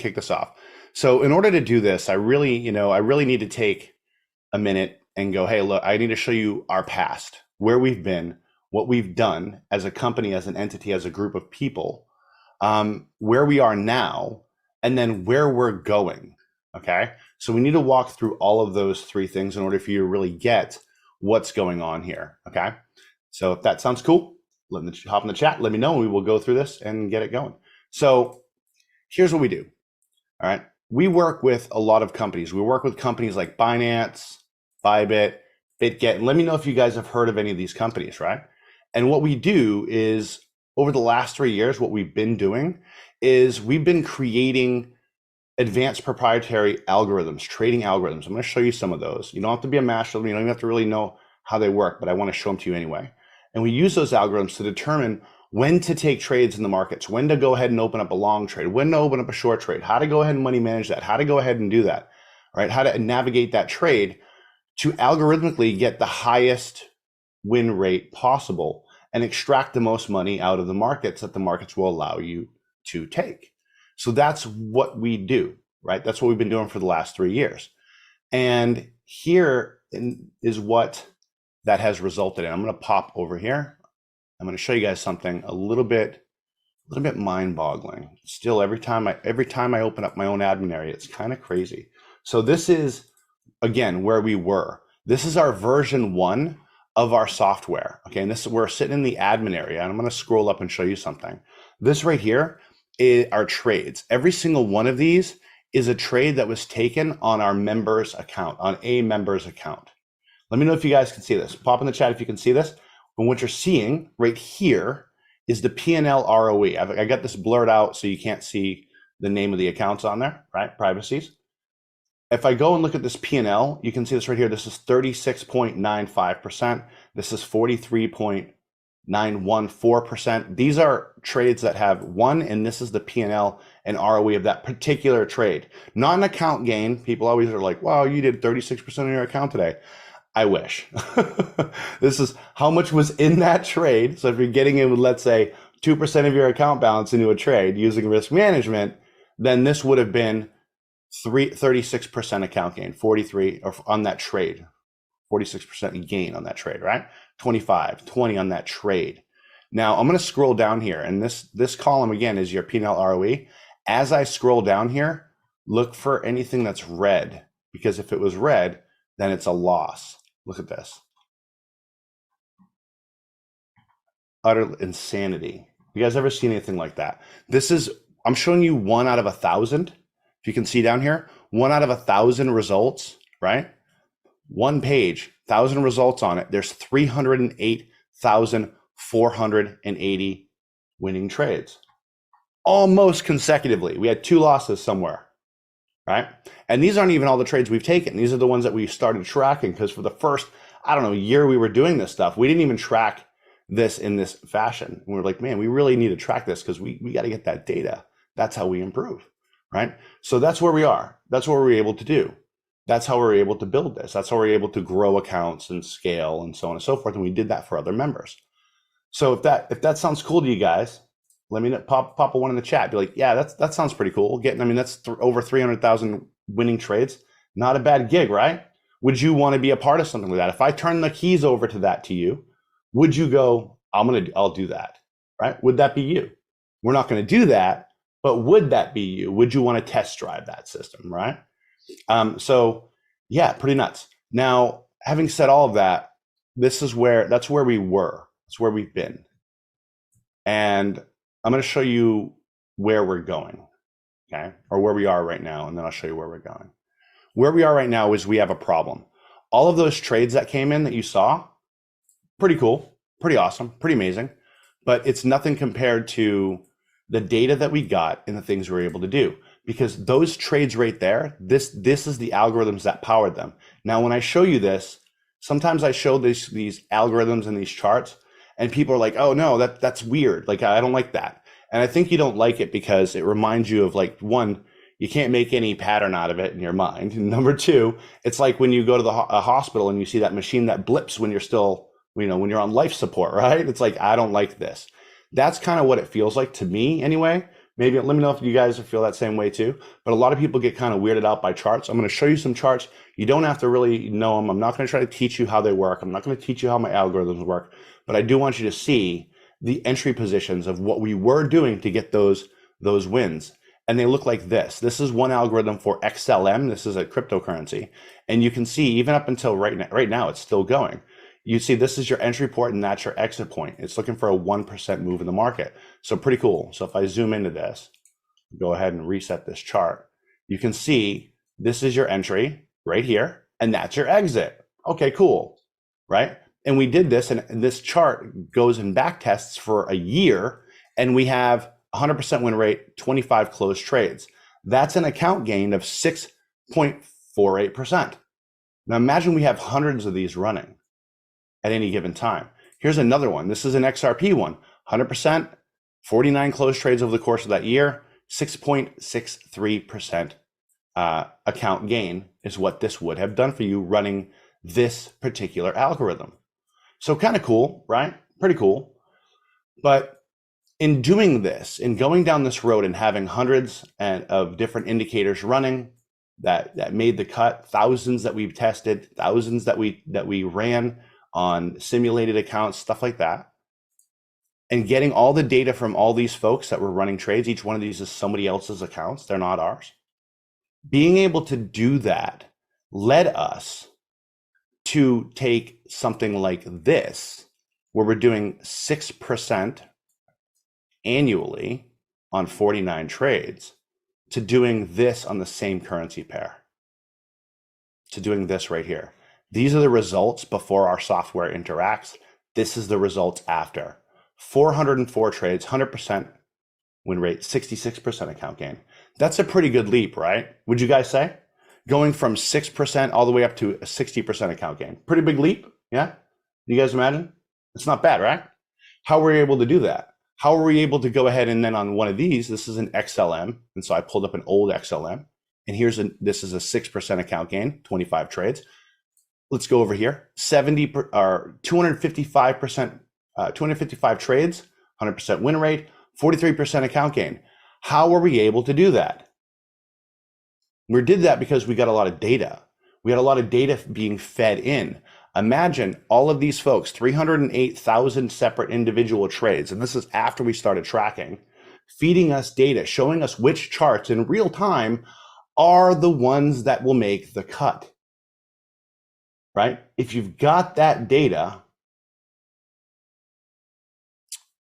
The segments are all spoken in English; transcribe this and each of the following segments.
kick this off. So in order to do this, I really need to take a minute and go, hey, look, I need to show you our past, where we've been, what we've done as a company, as an entity, as a group of people, where we are now, and then where we're going. Okay. So we need to walk through all of those three things in order for you to really get what's going on here. Okay. So if that sounds cool, let me hop in the chat, let me know, and we will go through this and get it going. So here's what we do. All right. We work with a lot of companies. We work with companies like Binance, Bybit, Bitget, and let me know if you guys have heard of any of these companies, right? And what we do is, over the last 3 years, what we've been doing is we've been creating advanced proprietary algorithms, trading algorithms. I'm going to show you some of those. You don't have to be a master, you don't even have to really know how they work, but I want to show them to you anyway. And we use those algorithms to determine when to take trades in the markets, when to go ahead and open up a long trade, when to open up a short trade, how to go ahead and money manage that, how to go ahead and do that, right? How to navigate that trade to algorithmically get the highest win rate possible and extract the most money out of the markets that the markets will allow you to take. So that's what we do, right? That's what we've been doing for the last 3 years. And here is what that has resulted in. I'm going to pop over here. I'm going to show you guys something a little bit mind-boggling. Still, every time I open up my own admin area, it's kind of crazy. So this is, again, where we were. This is our version 1 of our software. Okay, and we're sitting in the admin area, and I'm going to scroll up and show you something. This right here is our trades. Every single one of these is a trade that was taken on our member's account, on a member's account. Let me know if you guys can see this. Pop in the chat if you can see this. And what you're seeing right here is the P&L ROE. I got this blurred out so you can't see the name of the accounts on there, right? Privacies. If I go and look at this P&L, you can see this right here. This is 36.95%. This is 43.914%. These are trades that have won, and this is the P&L and ROE of that particular trade. Not an account gain. People always are like, wow, you did 36% on your account today. I wish. This is how much was in that trade. So if you're getting in with, let's say, 2% of your account balance into a trade using risk management, then this would have been 36% account gain, 43 or on that trade, 46% gain on that trade, right? 25, 20 on that trade. Now I'm going to scroll down here, and this column again is your P&L ROE. As I scroll down here, look for anything that's red, because if it was red, then it's a loss. Look at this. Utter insanity. You guys ever seen anything like that? I'm showing you 1 out of 1,000. If you can see down here, 1 out of 1,000 results, right? One page, 1,000 results on it. There's 308,480 winning trades, almost consecutively. We had 2 losses somewhere, right? And these aren't even all the trades we've taken. These are the ones that we started tracking, because for the first, year we were doing this stuff, we didn't even track this in this fashion. And we were like, man, we really need to track this because we got to get that data. That's how we improve. Right? So that's where we are. That's what we're able to do. That's how we're able to build this. That's how we're able to grow accounts and scale and so on and so forth. And we did that for other members. So if that sounds cool to you guys, let me know, pop a 1 in the chat. Be like, yeah, that sounds pretty cool. That's over 300,000 winning trades. Not a bad gig, right? Would you want to be a part of something like that? If I turn the keys over to you, would you go, I'll do that, right? Would that be you? We're not going to do that. But would that be you? Would you want to test drive that system, right? So yeah, pretty nuts. Now, having said all of that, that's where we were. That's where we've been. And I'm going to show you where we're going, okay? Or where we are right now, and then I'll show you where we're going. Where we are right now is we have a problem. All of those trades that came in that you saw, pretty cool, pretty awesome, pretty amazing, but it's nothing compared to the data that we got and the things we were able to do, because those trades right there, this is the algorithms that powered them. Now, when I show you this, sometimes I show these algorithms and these charts, and people are like, oh no, that's weird. Like, I don't like that. And I think you don't like it because it reminds you of, like, 1, you can't make any pattern out of it in your mind. And number 2, it's like when you go to a hospital and you see that machine that blips when you're still, when you're on life support, right? It's like, I don't like this. That's kind of what it feels like to me anyway, Maybe let me know if you guys feel that same way too. But a lot of people get kind of weirded out by charts. I'm going to show you some charts. You don't have to really know them. I'm not going to try to teach you how they work. I'm not going to teach you how my algorithms work. But I do want you to see the entry positions of what we were doing to get those wins. And they look like this. This is one algorithm for XLM. This is a cryptocurrency. And you can see even up until right now, it's still going. You see this is your entry point and that's your exit point. It's looking for a 1% move in the market. So pretty cool. So if I zoom into this, go ahead and reset this chart. You can see this is your entry right here, and that's your exit. Okay, cool, right? And we did this, and this chart goes and back tests for a year, and we have 100% win rate, 25 closed trades. That's an account gain of 6.48%. Now imagine we have hundreds of these running at any given time. Here's another one. This is an XRP one, 100%, 49 closed trades over the course of that year, 6.63% account gain is what this would have done for you running this particular algorithm. So kind of cool, right? Pretty cool. But in doing this, in going down this road and having hundreds of different indicators running that made the cut, thousands that we've tested, thousands that we ran on simulated accounts, stuff like that, and getting all the data from all these folks that were running trades, each one of these is somebody else's accounts, they're not ours. Being able to do that led us to take something like this, where we're doing 6% annually on 49 trades, to doing this on the same currency pair, to doing this right here. These are the results before our software interacts. This is the results after. 404 trades, 100% win rate, 66% account gain. That's a pretty good leap, right? Would you guys say? Going from 6% all the way up to a 60% account gain. Pretty big leap, yeah? You guys imagine? It's not bad, right? How were we able to do that? How were we able to go ahead and then on one of these, this is an XLM, and so I pulled up an old XLM, and this is a 6% account gain, 25 trades. Let's go over here. 255%, 255 trades, 100% win rate, 43% account gain. How were we able to do that? We did that because we got a lot of data. We had a lot of data being fed in. Imagine all of these folks, 308,000 separate individual trades, and this is after we started tracking, feeding us data, showing us which charts in real time are the ones that will make the cut, right? If you've got that data,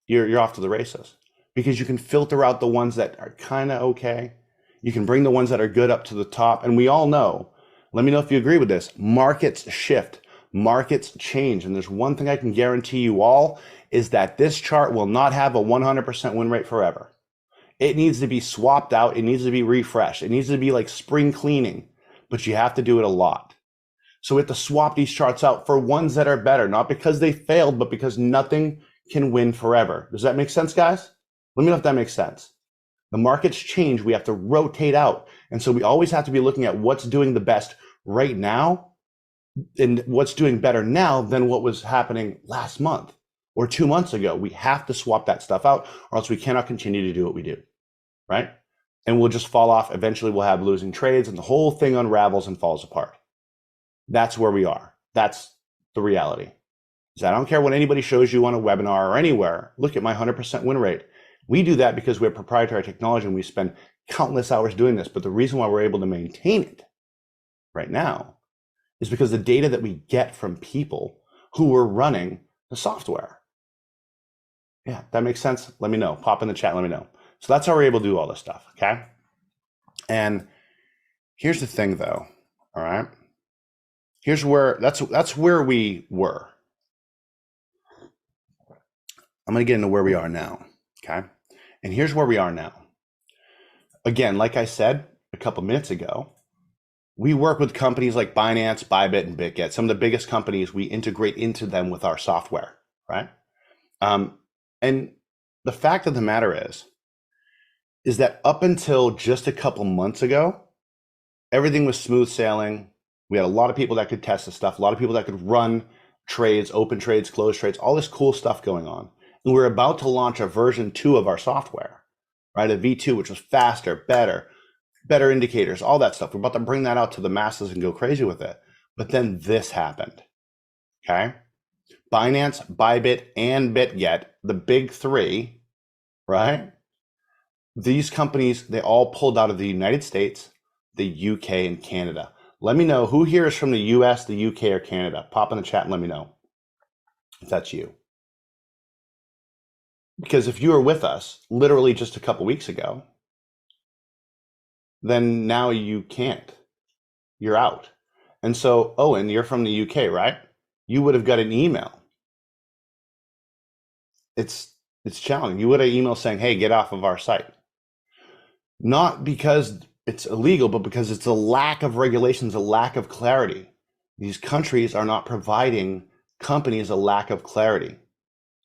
you're off to the races, because you can filter out the ones that are kind of okay. You can bring the ones that are good up to the top. And we all know, let me know if you agree with this, markets shift, markets change. And there's one thing I can guarantee you all is that this chart will not have a 100% win rate forever. It needs to be swapped out. It needs to be refreshed. It needs to be like spring cleaning, but you have to do it a lot. So we have to swap these charts out for ones that are better, not because they failed, but because nothing can win forever. Does that make sense, guys? Let me know if that makes sense. The markets change. We have to rotate out. And so we always have to be looking at what's doing the best right now and what's doing better now than what was happening last month or 2 months ago. We have to swap that stuff out, or else we cannot continue to do what we do, right? And we'll just fall off. Eventually we'll have losing trades and the whole thing unravels and falls apart. That's where we are. That's the reality. So I don't care what anybody shows you on a webinar or anywhere. Look at my 100% win rate. We do that because we have proprietary technology and we spend countless hours doing this. But the reason why we're able to maintain it right now is because the data that we get from people who were running the software. Yeah, that makes sense. Let me know. Pop in the chat. Let me know. So that's how we're able to do all this stuff. Okay. And here's the thing though. All right. Here's where that's where we were. I'm going to get into where we are now. Okay. And here's where we are now. Again, like I said a couple minutes ago, we work with companies like Binance, Bybit, and Bitget, some of the biggest companies. We integrate into them with our software, right? And the fact of the matter is that up until just a couple months ago, everything was smooth sailing. We had a lot of people that could test the stuff, a lot of people that could run trades, open trades, close trades, all this cool stuff going on. And we're about to launch a version 2 of our software, right? A V2, which was faster, better indicators, all that stuff. We're about to bring that out to the masses and go crazy with it. But then this happened, okay? Binance, Bybit, and Bitget, the big three, right? These companies, they all pulled out of the United States, the UK, and Canada. Let me know who here is from the US, the UK, or Canada. Pop in the chat and let me know if that's you. Because if you were with us literally just a couple weeks ago, then now you can't. You're out. And so, Owen, you're from the UK, right? You would have got an email. It's challenging. You would have email saying, hey, get off of our site. Not because it's illegal, but because it's a lack of regulations, a lack of clarity. These countries are not providing companies a lack of clarity.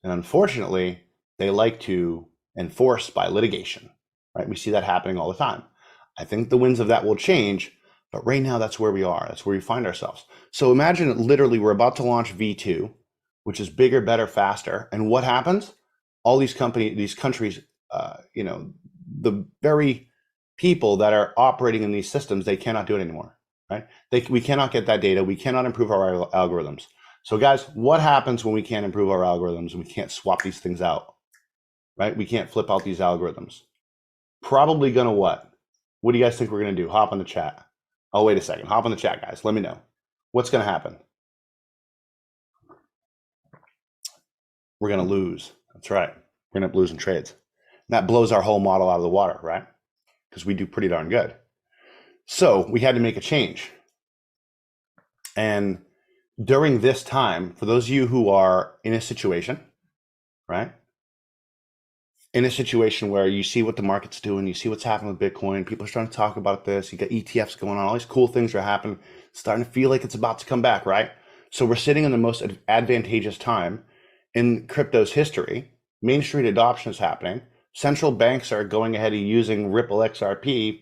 And unfortunately, they like to enforce by litigation, right? We see that happening all the time. I think the winds of that will change, but right now that's where we are. That's where we find ourselves. So imagine literally we're about to launch V2, which is bigger, better, faster. And what happens? All these countries, the very people that are operating in these systems, they cannot do it anymore, right? We cannot get that data. We cannot improve our algorithms. So guys, what happens when we can't improve our algorithms and we can't swap these things out, right? We can't flip out these algorithms. Probably gonna what? What do you guys think we're gonna do? Hop on the chat. Oh, wait a second. Hop on the chat, guys. Let me know. What's gonna happen? We're gonna lose. That's right. We're gonna lose in trades. And that blows our whole model out of the water, right? Because we do pretty darn good. So we had to make a change. And during this time, for those of you who are in a situation, right? In a situation where you see what the market's doing, you see what's happening with Bitcoin, people are starting to talk about this, you got ETFs going on, all these cool things are happening, it's starting to feel like it's about to come back, right? So we're sitting in the most advantageous time in crypto's history. Main Street adoption is happening. Central banks are going ahead and using Ripple XRP,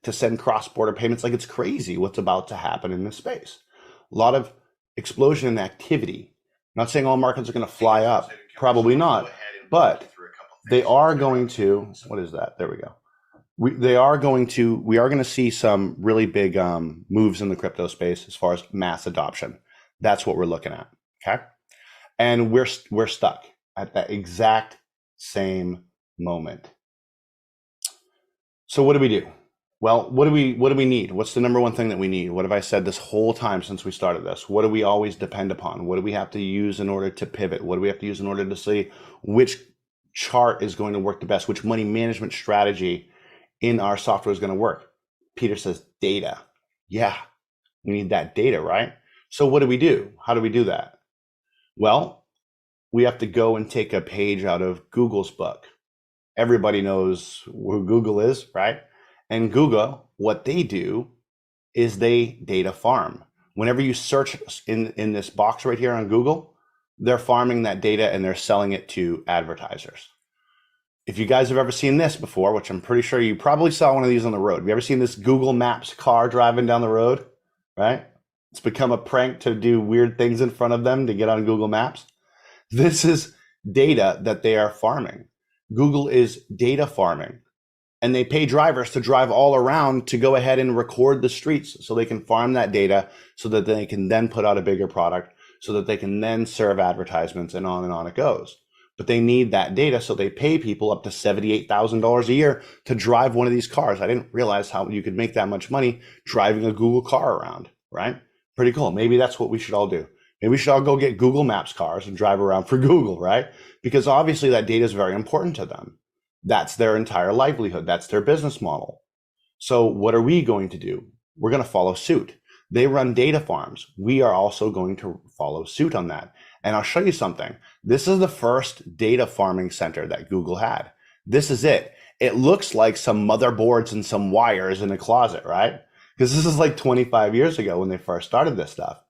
to send cross-border payments. Like, it's crazy what's about to happen in this space. A lot of explosion in activity. I'm not saying all markets are going to fly up, probably not, but they are going to. What is that? There we go. We are going to see some really big moves in the crypto space as far as mass adoption. That's what we're looking at. Okay, and we're stuck at that exact same moment. So what do we do? Well, what do we need? What's the number one thing that we need? What have I said this whole time since we started this? What do we always depend upon? What do we have to use in order to pivot? What do we have to use in order to see which chart is going to work the best? Which money management strategy in our software is going to work? Peter says data. Yeah, we need that data, right? So what do we do? How do we do that? Well, we have to go and take a page out of Google's book. Everybody knows who Google is, right? And Google, what they do is they data farm. Whenever you search in this box right here on Google, they're farming that data and they're selling it to advertisers. If you guys have ever seen this before, which I'm pretty sure you probably saw one of these on the road. Have you ever seen this Google Maps car driving down the road, right? It's become a prank to do weird things in front of them to get on Google Maps. This is data that they are farming. Google is data farming, and they pay drivers to drive all around to go ahead and record the streets so they can farm that data so that they can then put out a bigger product so that they can then serve advertisements, and on it goes. But they need that data, so they pay people up to $78,000 a year to drive one of these cars. I didn't realize how you could make that much money driving a Google car around, right? Pretty cool. Maybe that's what we should all do. Maybe we should all go get Google Maps cars and drive around for Google, right? Because obviously that data is very important to them. That's their entire livelihood. That's their business model. So what are we going to do? We're going to follow suit. They run data farms. We are also going to follow suit on that. And I'll show you something. This is the first data farming center that Google had. This is it. It looks like some motherboards and some wires in a closet, right? Because this is like 25 years ago when they first started this stuff.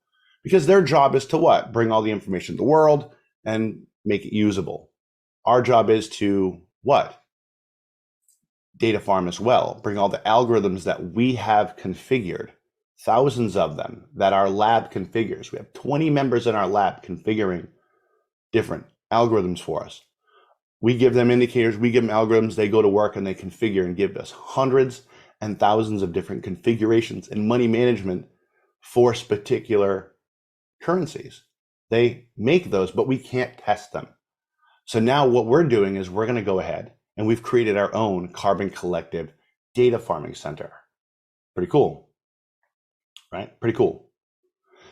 Because their job is to what? Bring all the information to the world and make it usable. Our job is to what? Data farm as well. Bring all the algorithms that we have configured, thousands of them that our lab configures. We have 20 members in our lab configuring different algorithms for us. We give them indicators, we give them algorithms, they go to work and they configure and give us hundreds and thousands of different configurations and money management for particular currencies. They make those, but we can't test them. So now what we're doing is we're going to go ahead and we've created our own Karbon Collective data farming center. Pretty cool, right? Pretty cool.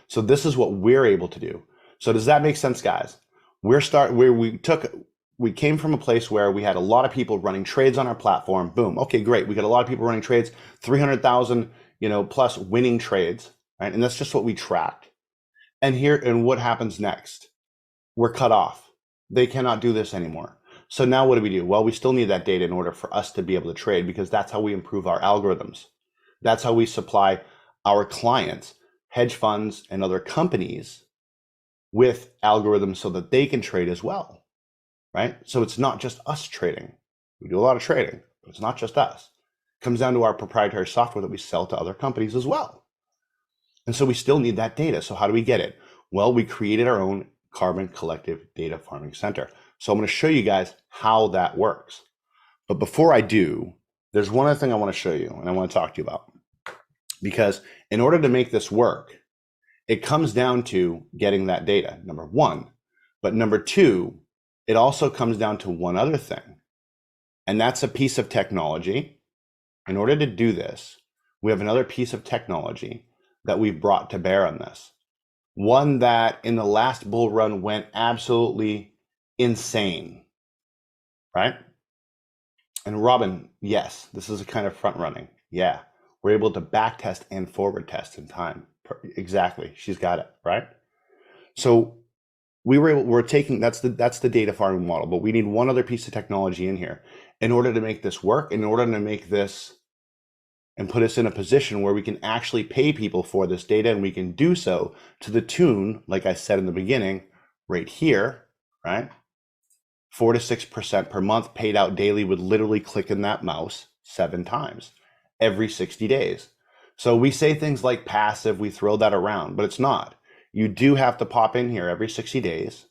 So this is what we're able to do. So does that make sense, guys? We came from a place where we had a lot of people running trades on our platform. Boom. Okay, great. We got a lot of people running trades, 300,000, plus winning trades, right? And that's just what we tracked. And what happens next? We're cut off. They cannot do this anymore. So now what do? Well, we still need that data in order for us to be able to trade, because that's how we improve our algorithms. That's how we supply our clients, hedge funds and other companies, with algorithms so that they can trade as well, right? So it's not just us trading. We do a lot of trading, but it's not just us. It comes down to our proprietary software that we sell to other companies as well. And so we still need that data. So how do we get it? Well, we created our own Karbon Collective Data Farming Center. So I'm going to show you guys how that works. But before I do, there's one other thing I want to show you and I want to talk to you about. Because in order to make this work, it comes down to getting that data, number one. But number two, it also comes down to one other thing. And that's a piece of technology. In order to do this, we have another piece of technology that we've brought to bear on this. One that in the last bull run went absolutely insane, right? And Robin, yes, this is a kind of front running. Yeah, we're able to back test and forward test in time. Exactly, she's got it, right? So we're taking, that's the data farming model, but we need one other piece of technology in here in order to make this work, in order to make this and put us in a position where we can actually pay people for this data, and we can do so to the tune, like I said in the beginning, right here, right? 4 to 6% per month paid out daily with literally clicking that mouse 7 times every 60 days. So we say things like passive, we throw that around, but it's not. You do have to pop in here every 60 days,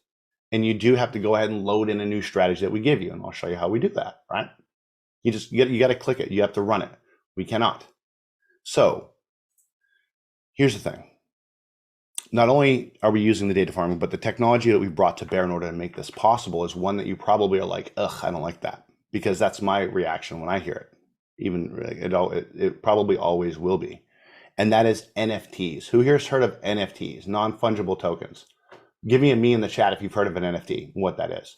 and you do have to go ahead and load in a new strategy that we give you, and I'll show you how we do that, right? You got to click it, you have to run it. We cannot. So here's the thing. Not only are we using the data farming, but the technology that we've brought to bear in order to make this possible is one that you probably are like, ugh, I don't like that, because that's my reaction when I hear it. Even it probably always will be. And that is NFTs. Who here's heard of NFTs, non-fungible tokens? Give me a me in the chat if you've heard of an NFT, what that is.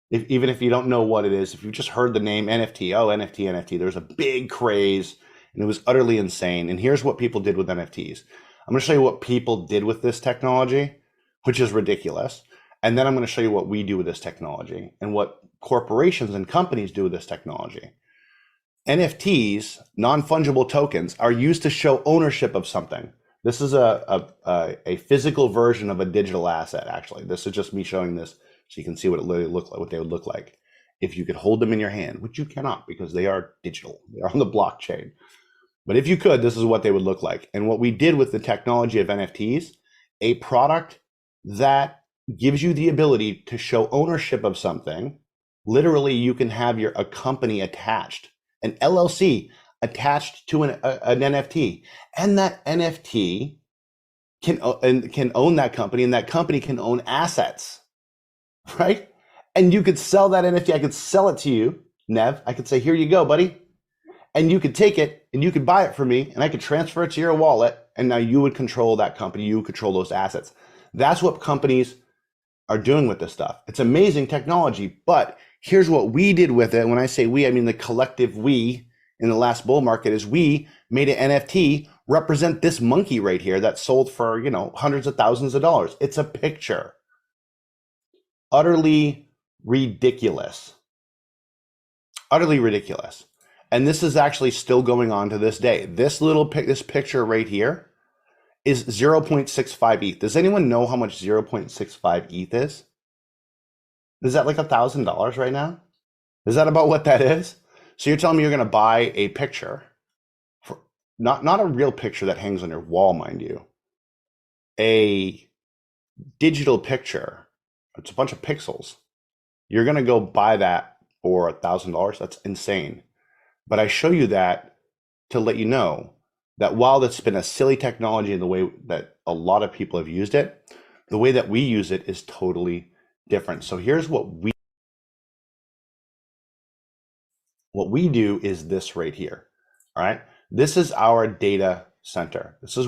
Even if you don't know what it is, if you've just heard the name NFT, oh, NFT, there's a big craze and it was utterly insane. And here's what people did with NFTs. I'm going to show you what people did with this technology, which is ridiculous. And then I'm going to show you what we do with this technology and what corporations and companies do with this technology. NFTs, non-fungible tokens, are used to show ownership of something. This is a physical version of a digital asset, actually. This is just me showing this so you can see what it literally look like, what they would look like if you could hold them in your hand, which you cannot because they are digital. They're on the blockchain. But if you could, this is what they would look like. And what we did with the technology of NFTs, a product that gives you the ability to show ownership of something. Literally, you can have a company attached, an LLC attached to an NFT, and that NFT can own that company, and that company can own assets, right? And you could sell that NFT. I could sell it to you, Nev. I could say, here you go, buddy. And you could take it and you could buy it from me, and I could transfer it to your wallet. And now you would control that company. You would control those assets. That's what companies are doing with this stuff. It's amazing technology, but here's what we did with it. When I say we, I mean the collective we in the last bull market is we made an NFT represent this monkey right here that sold for, hundreds of thousands of dollars. It's a picture. Utterly ridiculous. Utterly ridiculous. And this is actually still going on to this day. This picture right here is 0.65 ETH. Does anyone know how much 0.65 ETH is? Is that like $1,000 right now? Is that about what that is? So you're telling me you're going to buy a picture, for, not a real picture that hangs on your wall, mind you, a digital picture. It's a bunch of pixels. You're going to go buy that for $1,000. That's insane. But I show you that to let you know that while that's been a silly technology in the way that a lot of people have used it, the way that we use it is totally different. So here's what we do is this right here. All right. This is our data center. This is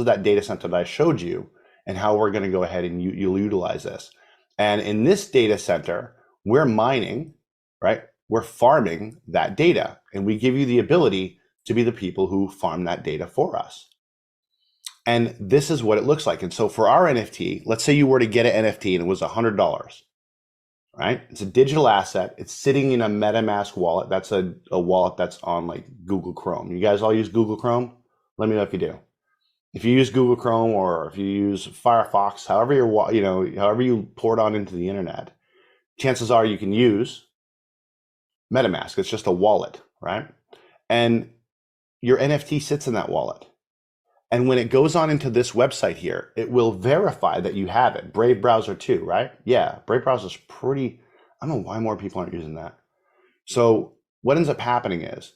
that data center that I showed you and how we're going to go ahead and you'll utilize this. And in this data center, we're mining, right? We're farming that data, and we give you the ability to be the people who farm that data for us. And this is what it looks like. And so for our NFT, let's say you were to get an NFT and it was $100, right? It's a digital asset. It's sitting in a MetaMask wallet. That's a wallet that's on like Google Chrome. You guys all use Google Chrome? Let me know if you do. If you use Google Chrome or if you use Firefox, however you pour it on into the internet, chances are you can use MetaMask. It's just a wallet, right? And your NFT sits in that wallet. And when it goes on into this website here, it will verify that you have it. Brave browser too, right? Yeah, Brave browser is pretty, I don't know why more people aren't using that. So what ends up happening is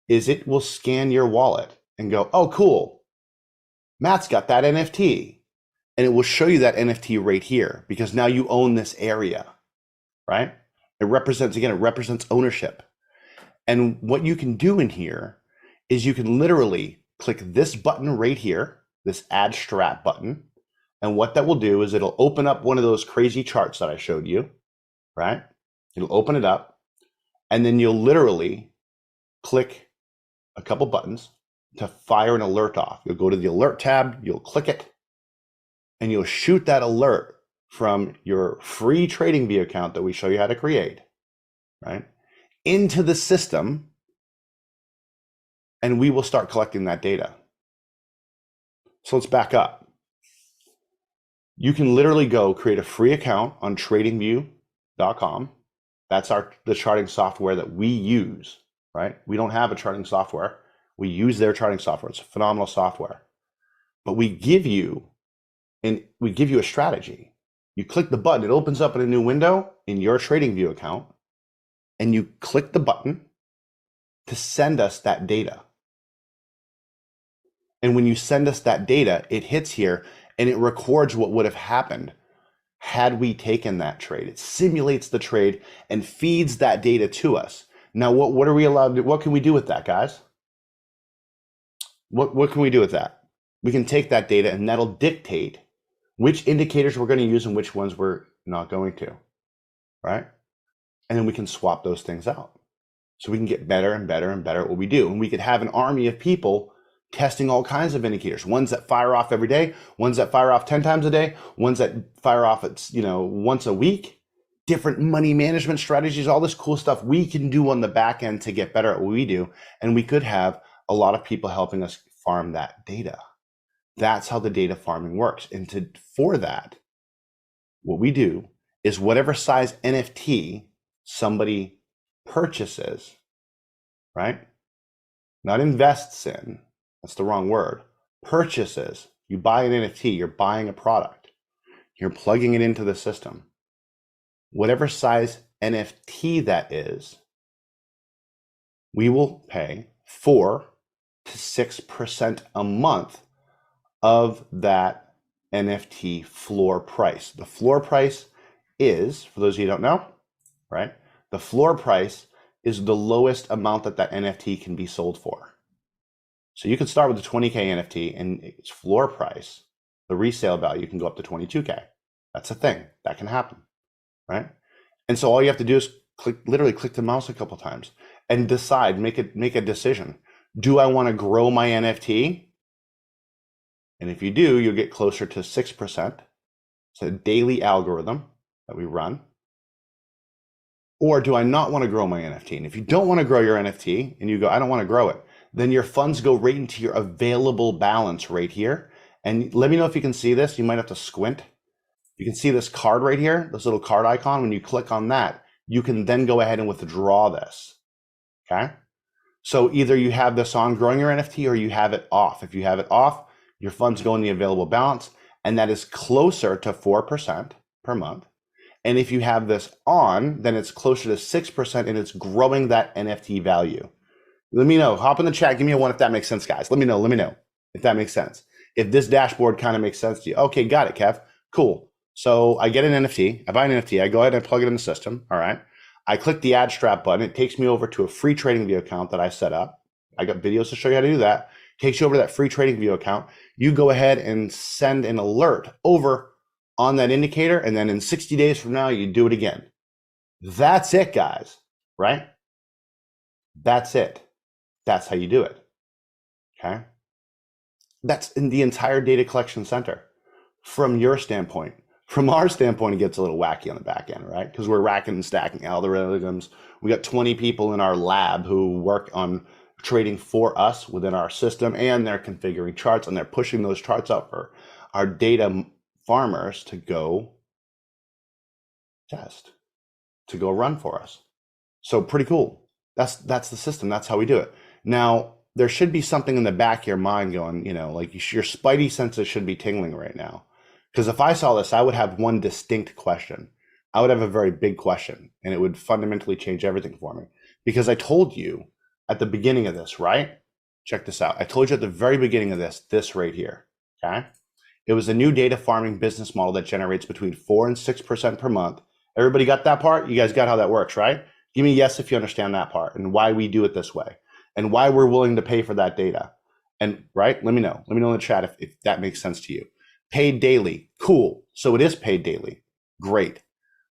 it will scan your wallet and go, oh, cool, Matt's got that NFT. And it will show you that NFT right here because now you own this area, right? It represents ownership. And what you can do in here is you can literally click this button right here, this add strat button. And what that will do is it'll open up one of those crazy charts that I showed you, right? It'll open it up. And then you'll literally click a couple buttons to fire an alert off. You'll go to the alert tab, you'll click it, and you'll shoot that alert from your free TradingView account that we show you how to create, right, into the system, and we will start collecting that data. So let's back up. You can literally go create a free account on tradingview.com. That's the charting software that we use, right? We don't have a charting software. We use their charting software. It's a phenomenal software. But we give you a strategy. You click the button, it opens up in a new window in your TradingView account, and you click the button to send us that data. And when you send us that data, it hits here and it records what would have happened had we taken that trade. It simulates the trade and feeds that data to us. Now, what are we allowed to do? What can we do with that, guys? What can we do with that? We can take that data and that'll dictate which indicators we're going to use and which ones we're not going to, right? And then we can swap those things out. So we can get better and better and better at what we do. And we could have an army of people testing all kinds of indicators, ones that fire off every day, ones that fire off 10 times a day, ones that fire off once a week, different money management strategies, all this cool stuff we can do on the back end to get better at what we do. And we could have a lot of people helping us farm that data. That's how the data farming works. And for that, what we do is whatever size NFT somebody purchases, right? Not invests in, that's the wrong word. Purchases. You buy an NFT, you're buying a product. You're plugging it into the system. Whatever size NFT that is, we will pay 4 to 6% a month of that NFT floor price. The floor price is, for those of you who don't know, right? The floor price is the lowest amount that NFT can be sold for. So you can start with the 20K NFT and its floor price, the resale value can go up to 22K. That's a thing that can happen, right? And so all you have to do is literally click the mouse a couple times and decide, make a decision. Do I want to grow my NFT? And if you do, you'll get closer to 6%. It's a daily algorithm that we run. Or do I not want to grow my NFT? And if you don't want to grow your NFT and you go, I don't want to grow it, then your funds go right into your available balance right here. And let me know if you can see this. You might have to squint. You can see this card right here, this little card icon. When you click on that, you can then go ahead and withdraw this, okay? So either you have this on growing your NFT or you have it off. If you have it off, your funds go in the available balance, and that is closer to 4% per month. And if you have this on, then it's closer to 6% and it's growing that NFT value. Let me know. Hop in the chat. Give me a one if that makes sense, guys. Let me know if that makes sense. If this dashboard kind of makes sense to you. Okay, got it, Kev. Cool. So I get an NFT. I buy an NFT. I go ahead and I plug it in the system. All right. I click the add strap button. It takes me over to a free trading view account that I set up. I got videos to show you how to do that. Takes you over to that free trading view account. You go ahead and send an alert over on that indicator. And then in 60 days from now, you do it again. That's it, guys. Right? That's it. That's how you do it. Okay. That's in the entire data collection center. From your standpoint, from our standpoint, it gets a little wacky on the back end, right? Because we're racking and stacking algorithms. We got 20 people in our lab who work on trading for us within our system, and they're configuring charts and they're pushing those charts up for our data farmers to go test, to go run for us. So pretty cool. That's the system. That's how we do it. Now, there should be something in the back of your mind going, like your spidey senses should be tingling right now. Because if I saw this, I would have one distinct question. I would have a very big question, and it would fundamentally change everything for me. Because I told you at the beginning of this, right? Check this out. I told you at the very beginning of this right here, okay? It was a new data farming business model that generates between 4 and 6% per month. Everybody got that part? You guys got how that works, right? Give me a yes if you understand that part and why we do it this way and why we're willing to pay for that data. And right, let me know. Let me know in the chat if that makes sense to you. Paid daily, cool. So it is paid daily, great.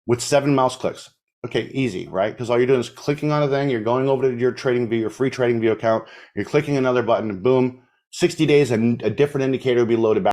With 7 mouse clicks, okay, easy, right? Because all you're doing is clicking on a thing, you're going over to your trading view, your free trading view account, you're clicking another button, and boom, 60 days and a different indicator will be loaded back.